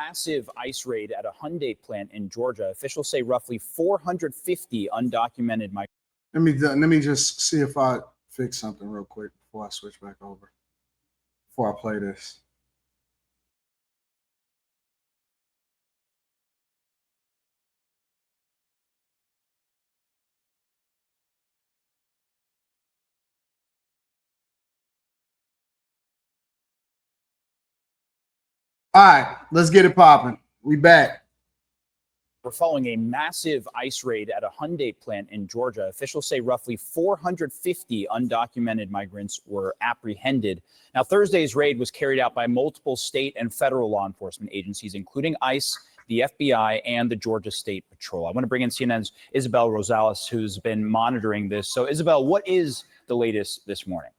massive ICE raid at a Hyundai plant in Georgia. Officials say roughly 450 undocumented migrants. Let me just see if I fix something real quick before I switch back over. Before I play this. All right, let's get it popping. We back. We're following a massive ICE raid at a Hyundai plant in Georgia. Officials say roughly 450 undocumented migrants were apprehended. Now, Thursday's raid was carried out by multiple state and federal law enforcement agencies, including ICE, the FBI, and the Georgia State Patrol. I want to bring in CNN's Isabel Rosales, who's been monitoring this. So, Isabel, what is the latest this morning?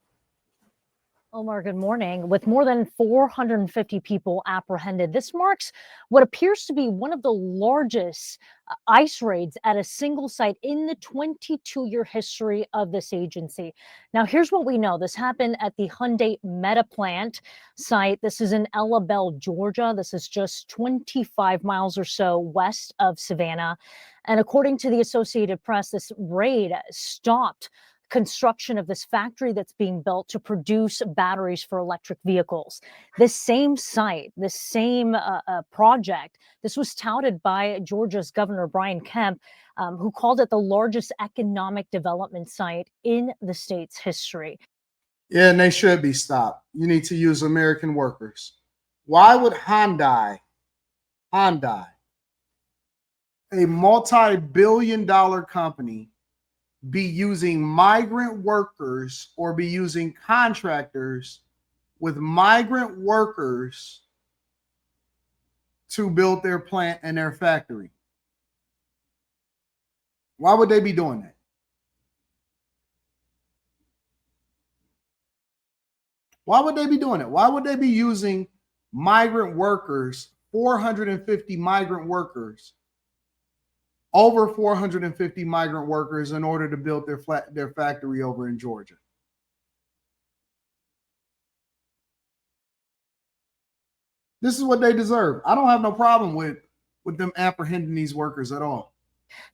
Omar, good morning. With more than 450 people apprehended, this marks what appears to be one of the largest ICE raids at a single site in the 22-year history of this agency. Now, here's what we know. This happened at the Hyundai Meta plant site. This is in Ella Bell, Georgia. This is just 25 miles or so west of Savannah. And according to the Associated Press, this raid stopped construction of this factory that's being built to produce batteries for electric vehicles. This same site, this same project, this was touted by Georgia's Governor Brian Kemp, who called it the largest economic development site in the state's history. Yeah, and they should be stopped. You need to use American workers. Why would Hyundai, a multi-billion-dollar company, be using migrant workers or be using contractors with migrant workers to build their plant and their factory? Why would they be doing that? Why would they be doing it? Why would they be using migrant workers, 450 migrant workers, over 450 migrant workers in order to build their factory over in Georgia? This is what they deserve. I don't have no problem with them apprehending these workers at all.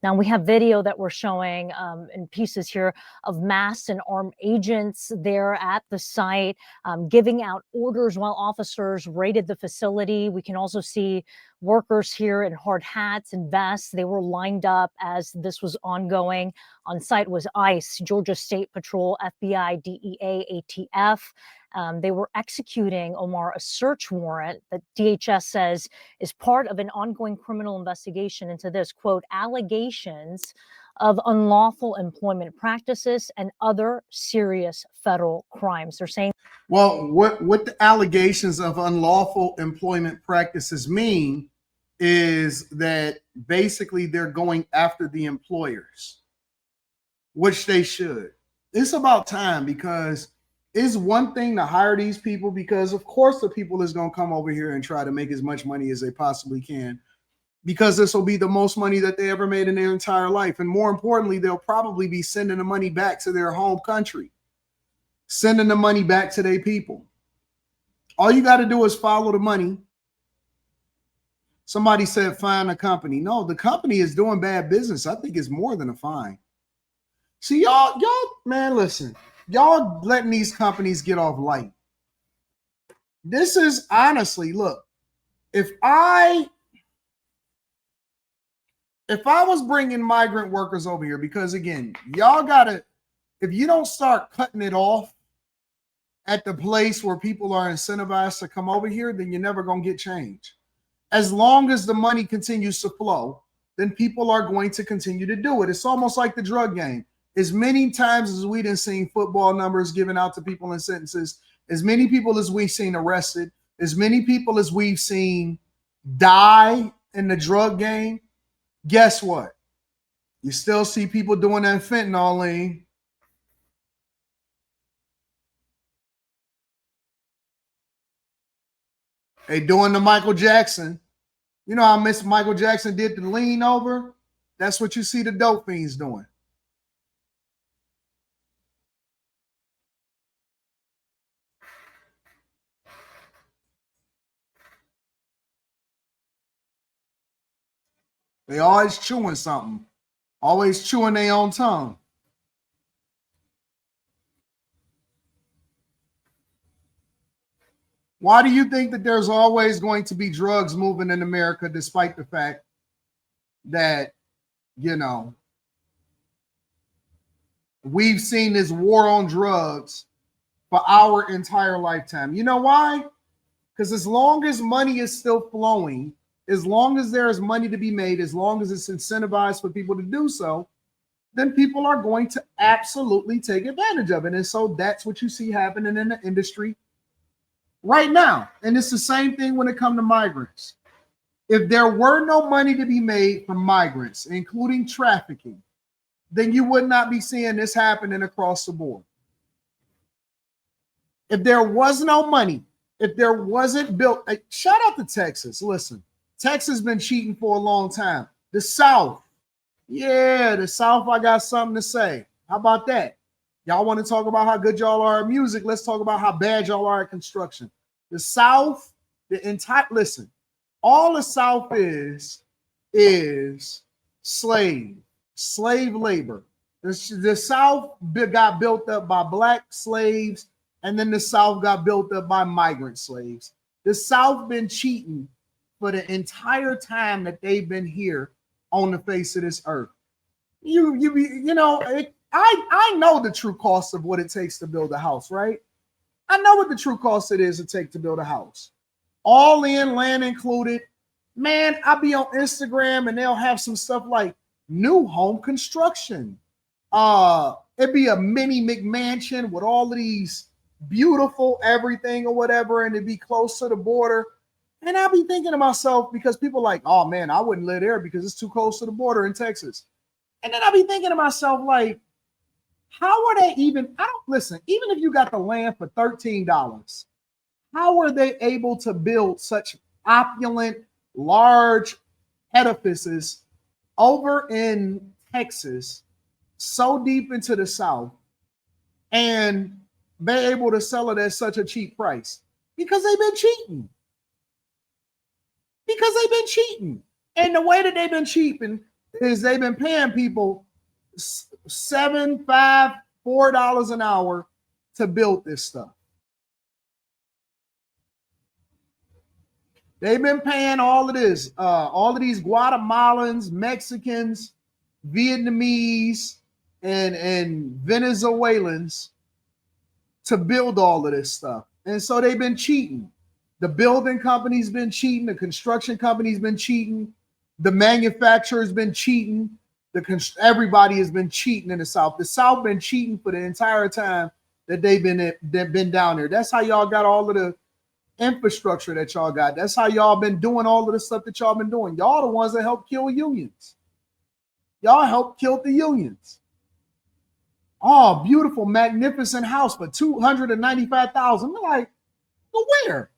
Now, we have video that we're showing in pieces here of masked and armed agents there at the site, giving out orders while officers raided the facility. We can also see workers here in hard hats and vests. They were lined up as this was ongoing. On site was ICE, Georgia State Patrol, FBI, DEA, ATF. They were executing, Omar, a search warrant that DHS says is part of an ongoing criminal investigation into this, quote, allegations of unlawful employment practices and other serious federal crimes. They're saying, well, what the allegations of unlawful employment practices mean is that basically they're going after the employers, which they should. It's about time, because it's one thing to hire these people, because of course the people is going to come over here and try to make as much money as they possibly can, because this will be the most money that they ever made in their entire life. And more importantly, they'll probably be sending the money back to their home country, sending the money back to their people. All you got to do is follow the money. Somebody said fine the company. No, the company is doing bad business. I think it's more than a fine. See, y'all, man, listen. Y'all letting these companies get off light. This is honestly, look, if I was bringing migrant workers over here, because again, y'all gotta, if you don't start cutting it off at the place where people are incentivized to come over here, then you're never going to get change. As long as the money continues to flow, then people are going to continue to do it. It's almost like the drug game. As many times as we done seen football numbers given out to people in sentences, as many people as we've seen arrested, as many people as we've seen die in the drug game, guess what? You still see people doing that fentanyl lean. They doing the Michael Jackson. You know how Michael Jackson did the lean over? That's what you see the dope fiends doing. They always chewing something, always chewing their own tongue. Why do you think that there's always going to be drugs moving in America, despite the fact that, you know, we've seen this war on drugs for our entire lifetime? You know why? Because as long as money is still flowing, as long as there is money to be made, as long as it's incentivized for people to do so, then people are going to absolutely take advantage of it. And so that's what you see happening in the industry right now. And it's the same thing when it comes to migrants. If there were no money to be made from migrants, including trafficking, then you would not be seeing this happening across the board. If there was no money, if there wasn't built, shout out to Texas. Listen, Texas been cheating for a long time. The South, yeah, the South, I got something to say. How about that? Y'all want to talk about how good y'all are at music? Let's talk about how bad y'all are at construction. The South, the entire, listen, all the South is slave labor. The South got built up by black slaves, and then the South got built up by migrant slaves. The South been cheating for the entire time that they've been here on the face of this earth. I know the true cost of what it takes to build a house, right? I know what the true cost it is to take to build a house. All in, land included. Man, I'll be on Instagram and they'll have some stuff like new home construction. It'd be a mini McMansion with all of these beautiful everything or whatever, and it'd be close to the border. And I'll be thinking to myself, because people are like, oh man, I wouldn't live there because it's too close to the border in Texas. And then I'll be thinking to myself, like, how are they even? I don't listen, even if you got the land for $13, how are they able to build such opulent, large edifices over in Texas, so deep into the South, and be able to sell it at such a cheap price? Because they've been cheating. And the way that they've been cheating is they've been paying people $7, $5, $4 an hour to build this stuff. They've been paying all of this, all of these Guatemalans, Mexicans, Vietnamese, and Venezuelans to build all of this stuff. And so they've been cheating. The building company's been cheating. The construction company's been cheating. The manufacturer's been cheating. Everybody has been cheating in the South. The South been cheating for the entire time that they've been down there. That's how y'all got all of the infrastructure that y'all got. That's how y'all been doing all of the stuff that y'all been doing. Y'all the ones that helped kill unions. Y'all helped kill the unions. Oh, beautiful, magnificent house for $295,000. We're like, well, where?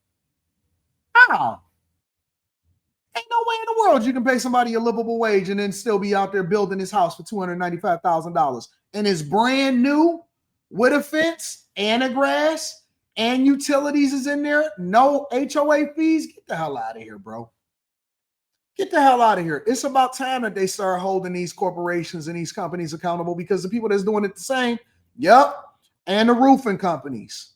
How? Ain't no way in the world you can pay somebody a livable wage and then still be out there building this house for $295,000. And it's brand new with a fence and a grass and utilities is in there. No HOA fees. Get the hell out of here, bro. Get the hell out of here. It's about time that they start holding these corporations and these companies accountable, because the people that's doing it the same, yep, and the roofing companies.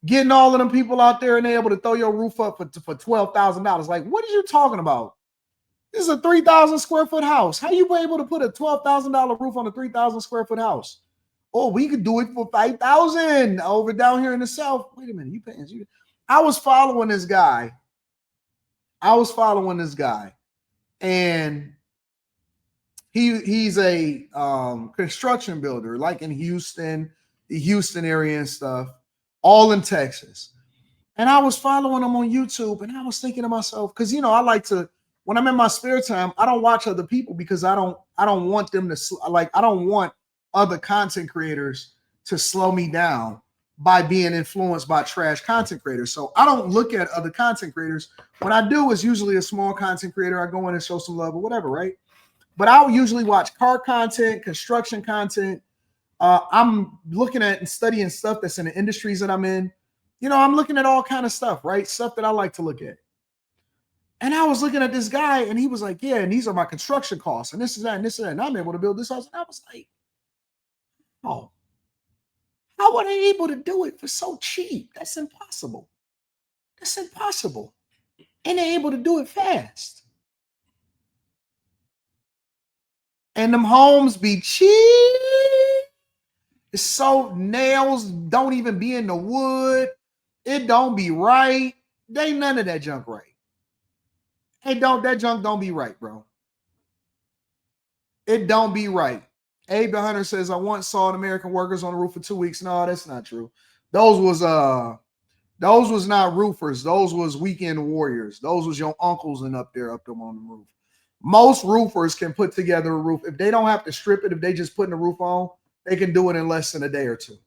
Getting all of them people out there and they're able to throw your roof up for $12,000. Like, what are you talking about? This is a 3,000 square foot house. How you able to put a $12,000 roof on a 3,000 square foot house? Oh, we could do it for $5,000 over down here in the South. Wait a minute, you paying? I was following this guy, and he's a construction builder, like in Houston, the Houston area and stuff, all in Texas. And I was following him on YouTube, and I was thinking to myself, because I like to, when I'm in my spare time, I don't watch other people because I don't want them to I don't want other content creators to slow me down by being influenced by trash content creators. So I don't look at other content creators. When I do, it's usually a small content creator. I go in and show some love or whatever, right? But I'll usually watch car content, construction content. I'm looking at and studying stuff that's in the industries that I'm in. I'm looking at all kind of stuff, right? Stuff that I like to look at. And I was looking at this guy, and he was like, yeah, and these are my construction costs, and this is that, and this is that, and I'm able to build this house. And I was like, oh, how are they able to do it for so cheap? That's impossible. That's impossible. And they're able to do it fast. And them homes be cheap. It's so nails don't even be in the wood. It don't be right. They ain't none of that junk right. That junk don't be right, bro. It don't be right. Abe the Hunter says, I once saw an American workers on the roof for 2 weeks. No, that's not true. Those was not roofers. Those was weekend warriors. Those was your uncles and up there on the roof. Most roofers can put together a roof. If they don't have to strip it, if they just putting the roof on, they can do it in less than a day or two.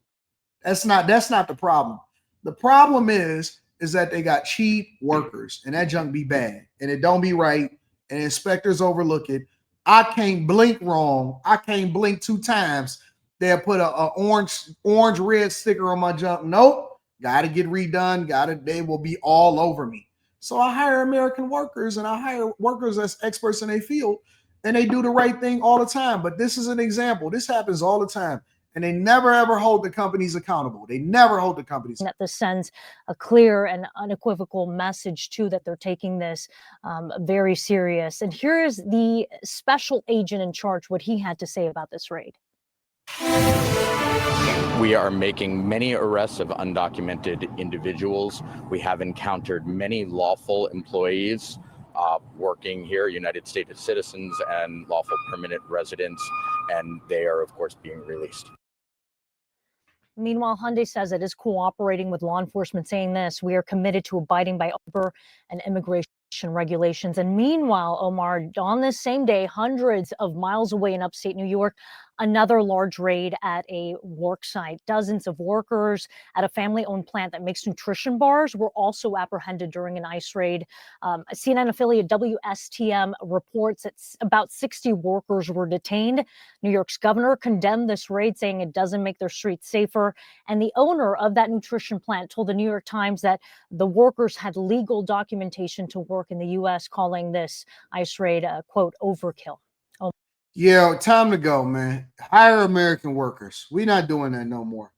That's not the problem. The problem is that they got cheap workers, and that junk be bad, and it don't be right, and inspectors overlook it. I can't blink wrong. I can't blink 2 times. They'll put a orange red sticker on my junk. Nope. Got to get redone. They will be all over me. So I hire American workers, and I hire workers as experts in their field, and they do the right thing all the time. But this is an example. This happens all the time. And they never, ever hold the companies accountable. They never hold the companies. That this sends a clear and unequivocal message, too, that they're taking this very serious. And here is the special agent in charge, what he had to say about this raid. We are making many arrests of undocumented individuals. We have encountered many lawful employees working here, United States citizens and lawful permanent residents, and they are, of course, being released. Meanwhile, Hyundai says it is cooperating with law enforcement, saying this: we are committed to abiding by labor and immigration regulations. And meanwhile, Omar, on this same day, hundreds of miles away in upstate New York, another large raid at a work site. Dozens of workers at a family-owned plant that makes nutrition bars were also apprehended during an ICE raid. CNN affiliate WSTM reports that about 60 workers were detained. New York's governor condemned this raid, saying it doesn't make their streets safer. And the owner of that nutrition plant told the New York Times that the workers had legal documentation to work in the U.S., calling this ICE raid a, quote, overkill. Yeah, time to go, man. Hire American workers. We're not doing that no more.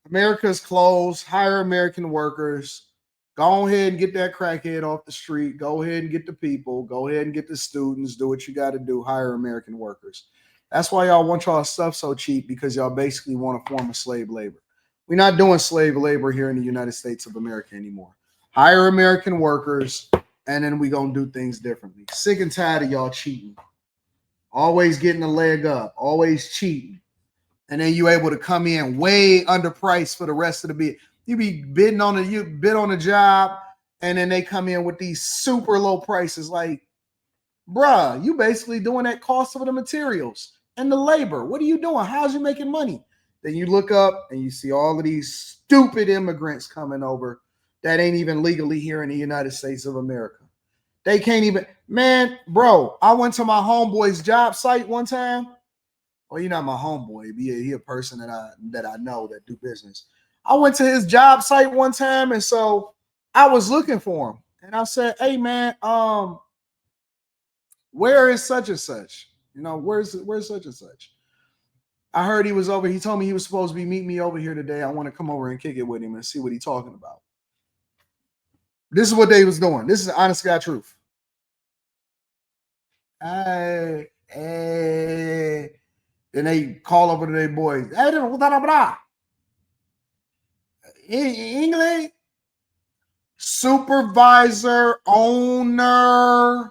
America's closed. Hire American workers. Go ahead and get that crackhead off the street. Go ahead and get the people. Go ahead and get the students. Do what you got to do. Hire American workers. That's why y'all want y'all stuff so cheap, because y'all basically want a form of slave labor. We're not doing slave labor here in the United States of America anymore. Hire American workers, and then we going to do things differently. Sick and tired of y'all cheating. Always getting a leg up, always cheating. And then you able to come in way underpriced for the rest of the bid. You be bid on a job, and then they come in with these super low prices. Like, bruh, you basically doing that cost of the materials and the labor. What are you doing? How's you making money? Then you look up and you see all of these stupid immigrants coming over that ain't even legally here in the United States of America. They can't even, man, bro, I went to my homeboy's job site one time. Well, you're not my homeboy. He a person that I know that do business. I went to his job site one time, and so I was looking for him. And I said, hey, man, where is such and such? You know, where's such and such? I heard he was over. He told me he was supposed to be meeting me over here today. I want to come over and kick it with him and see what he's talking about. This is what they was doing. This is honest God truth. Then they call over to their boys. English supervisor, owner.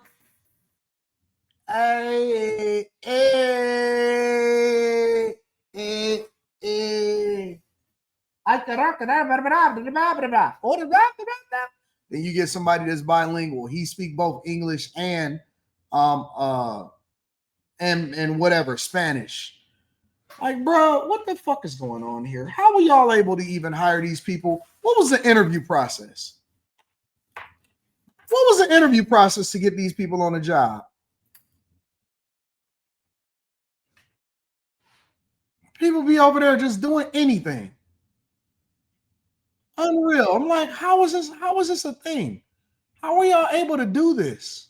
Then you get somebody that's bilingual. He speak both English and whatever Spanish. Like, bro, what the fuck is going on here? How were y'all able to even hire these people? What was the interview process? What was the interview process to get these people on the job? People be over there just doing anything. Unreal. I'm like, how is this a thing? How are y'all able to do this?